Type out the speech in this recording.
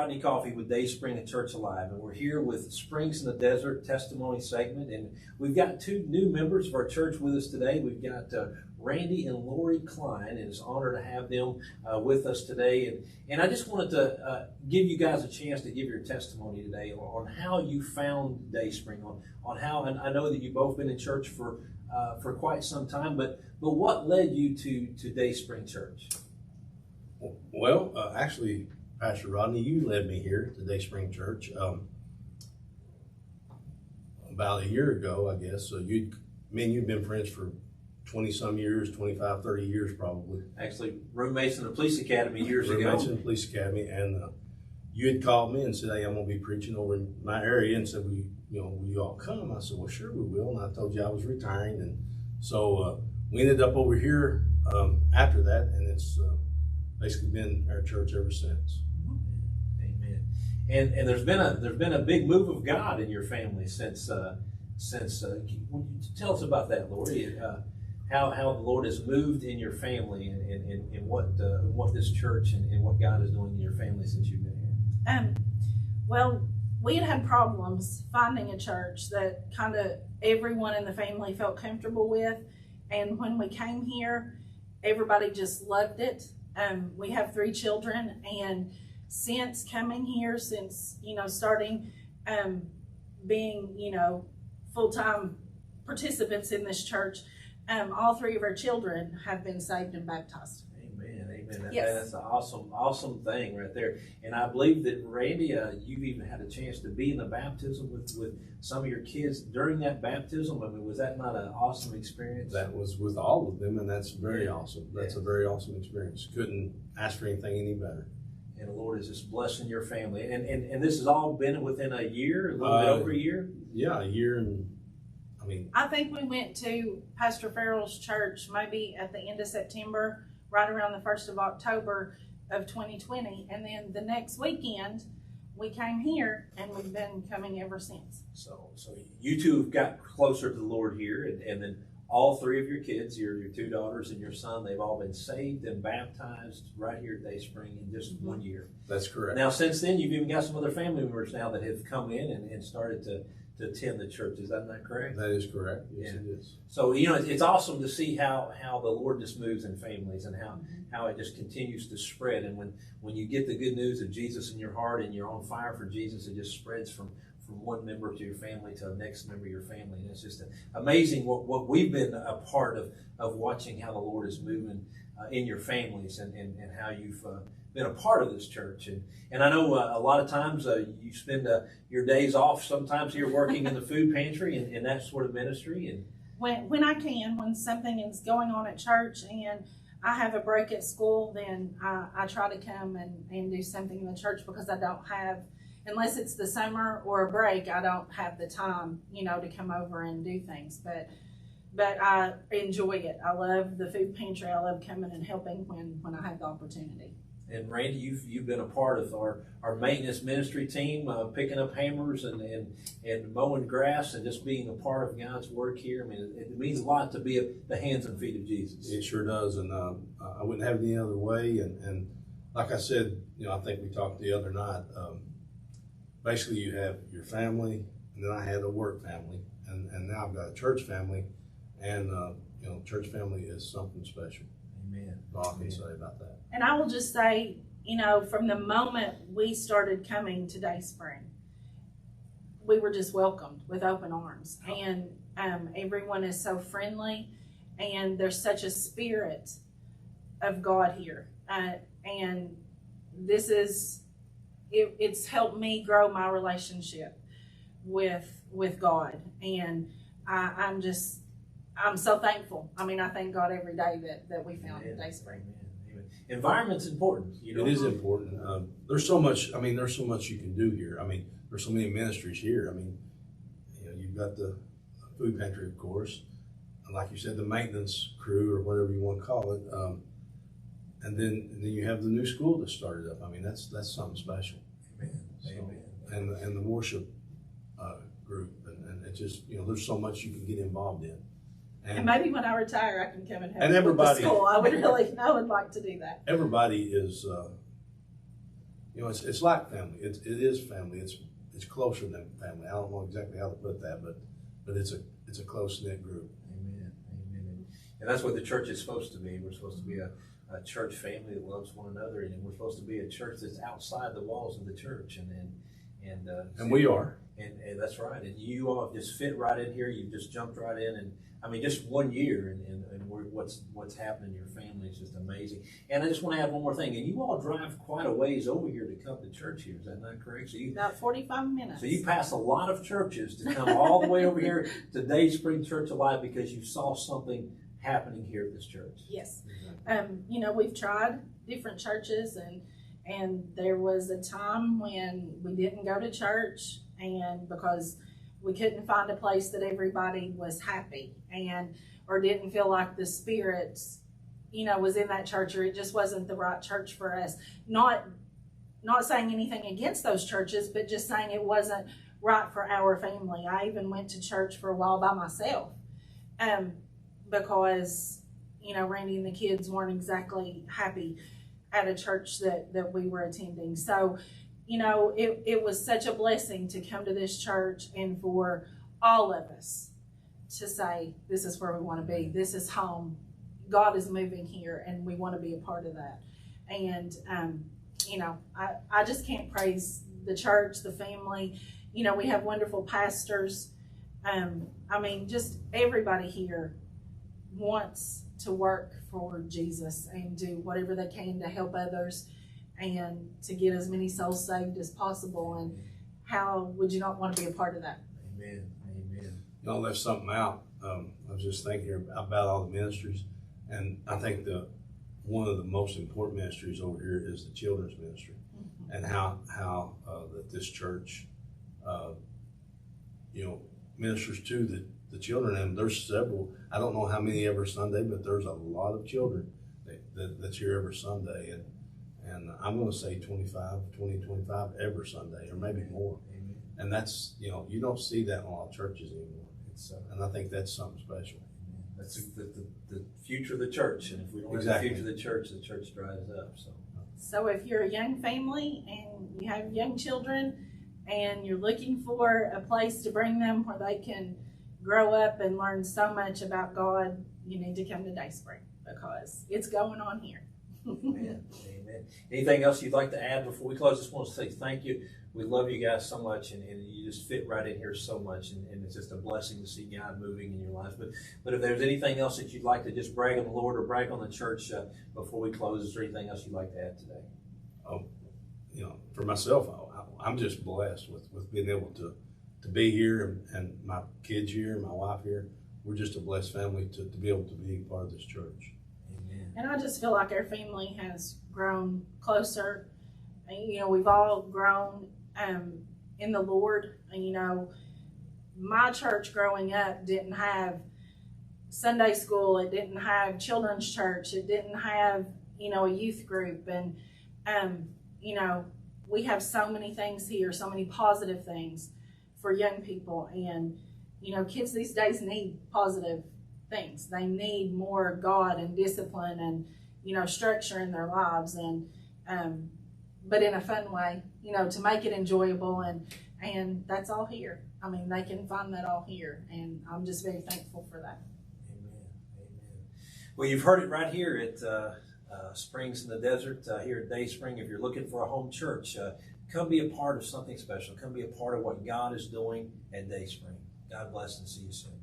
Rodney Coffey with Dayspring and Church Alive, and we're here with Springs in the Desert testimony segment, and we've got two new members of our church with us today. We've got Randy and Lori Cline, and it's an honor to have them with us today. And I just wanted to give you guys a chance to give your testimony today on how you found Dayspring, on how, and I know that you've both been in church for quite some time, but what led you to Dayspring Church? Well, actually, Pastor Rodney, you led me here to Dayspring Church about a year ago, I guess. So you've been friends for 20-some years, 25, 30 years probably. Actually, roommates in the police academy years ago. Roommates in the police academy, and you had called me and said, "Hey, I'm going to be preaching over in my area," and said, "Will you all come?" I said, "Well, sure we will." And I told you I was retiring, and so we ended up over here after that, and it's basically been our church ever since. Amen. And there's been a big move of God in your family since tell us about that, Lori. How the Lord has moved in your family, and what this church and what God is doing in your family since you've been here. Well, we had problems finding a church that kind of everyone in the family felt comfortable with, and when we came here, everybody just loved it. We have 3 children, and since coming here, since starting being full-time participants in this church, all 3 of our children have been saved and baptized. Amen. Yes. That's an awesome thing right there. And I believe that, Randy, you've even had a chance to be in the baptism with some of your kids during that baptism. I mean, was that not an awesome experience? That was with all of them, and that's very awesome. That's a very awesome experience. Couldn't ask for anything any better. And the Lord is just blessing your family. And this has all been within a year, a little bit over a year? Yeah, a year. And I think we went to Pastor Farrell's church maybe at the end of September, right around the 1st of October of 2020. And then the next weekend, we came here, and we've been coming ever since. So you two have got closer to the Lord here, and then all 3 of your kids, your 2 daughters and your son, they've all been saved and baptized right here at Dayspring in just 1 year. That's correct. Now, since then, you've even got some other family members now that have come in and started to attend the church. Is that not correct? That is correct. Yes, it is. So, it's awesome to see how the Lord just moves in families, and how it just continues to spread. And when you get the good news of Jesus in your heart and you're on fire for Jesus, it just spreads from one member to your family to the next member of your family. And it's just amazing what we've been a part of watching how the Lord is moving in your families, and how you've been a part of this church. And I know a lot of times you spend your days off sometimes here working in the food pantry and that sort of ministry. And when I can, when something is going on at church and I have a break at school, then I try to come and do something in the church, because I don't have, unless it's the summer or a break, I don't have the time, to come over and do things. But I enjoy it. I love the food pantry. I love coming and helping when I have the opportunity. And Randy, you've been a part of our maintenance ministry team, picking up hammers and mowing grass, and just being a part of God's work here. I mean, it means a lot to be the hands and feet of Jesus. It sure does, and I wouldn't have it any other way. And like I said, I think we talked the other night. Basically, you have your family, and then I had a work family, and now I've got a church family, and church family is something special. Amen. All I can say about that. And I will just say, from the moment we started coming to Dayspring, we were just welcomed with open arms. And everyone is so friendly, and there's such a spirit of God here. And this is, it's helped me grow my relationship with God. And I'm so thankful. I mean, I thank God every day that we found Dayspring. Environment's important. It is important. There's so much. There's so much you can do here. There's so many ministries here. You've got the food pantry, of course, and like you said, the maintenance crew, or whatever you want to call it, and then you have the new school that started up. That's something special. Amen. Amen. And the worship group, and it just there's so much you can get involved in. And maybe when I retire, I can come and help and everybody, with the school. I would like to do that. Everybody is you know, it's like family. It is family. It's closer than family. I don't know exactly how to put that, but it's a close knit group. Amen. Amen. And that's what the church is supposed to be. We're supposed to be a church family that loves one another, and we're supposed to be a church that's outside the walls of the church. And we are. And that's right. And you all have just fit right in here. You've just jumped right in, and I mean, just 1 year, and what's happening in your family is just amazing. And I just want to add one more thing. And you all drive quite a ways over here to come to church here. Is that not correct? So about 45 minutes. So you pass a lot of churches to come all the way over here to Dayspring Church Alive because you saw something happening here at this church. Yes. You know, we've tried different churches, and there was a time when we didn't go to church, and because we couldn't find a place that everybody was happy or didn't feel like the Spirit, you know, was in that church, or it just wasn't the right church for us. Not saying anything against those churches, but just saying it wasn't right for our family. I even went to church for a while by myself, because, you know, Randy and the kids weren't exactly happy at a church that we were attending. So, you know, it was such a blessing to come to this church and for all of us to say, this is where we want to be. This is home. God is moving here, and we want to be a part of that. And, you know, I just can't praise the church, the family. You know, we have wonderful pastors. I mean, just everybody here wants to work for Jesus and do whatever they can to help others and to get as many souls saved as possible. And how would you not want to be a part of that? Amen. Amen. You know, left something out. I was just thinking here about all the ministries, and I think one of the most important ministries over here is the children's ministry, and how that this church, you know, ministers to the children. And there's several. I don't know how many every Sunday, but there's a lot of children that's here every Sunday, and I'm going to say 20, 25 every Sunday, or maybe more. Amen. And that's, you know, you don't see that in a lot of churches anymore. And I think that's something special. That's the future of the church, and if we don't have the future of the church dries up. So if you're a young family and you have young children and you're looking for a place to bring them where they can grow up and learn so much about God, you need to come to Dayspring, because it's going on here. Amen. Amen. Anything else you'd like to add before we close? I just want to say thank you. We love you guys so much, and you just fit right in here so much, and it's just a blessing to see God moving in your lives. But if there's anything else that you'd like to just brag on the Lord or brag on the church before we close, is there anything else you'd like to add today? You know, for myself, I'm just blessed with being able to be here, and my kids here, my wife here. We're just a blessed family to be able to be part of this church. Amen. And I just feel like our family has grown closer. You know, we've all grown in the Lord. And, you know, my church growing up didn't have Sunday school. It didn't have children's church. It didn't have, you know, a youth group. And, you know, we have so many things here, so many positive things for young people. And, you know, kids these days need positive things. They need more God and discipline and, you know, structure in their lives, and but in a fun way, you know, to make it enjoyable, and that's all here. I mean, they can find that all here, and I'm just very thankful for that. Amen. Amen. Well, you've heard it right here at Springs in the Desert, here at Dayspring. If you're looking for a home church, come be a part of something special. Come be a part of what God is doing at Dayspring. God bless, and see you soon.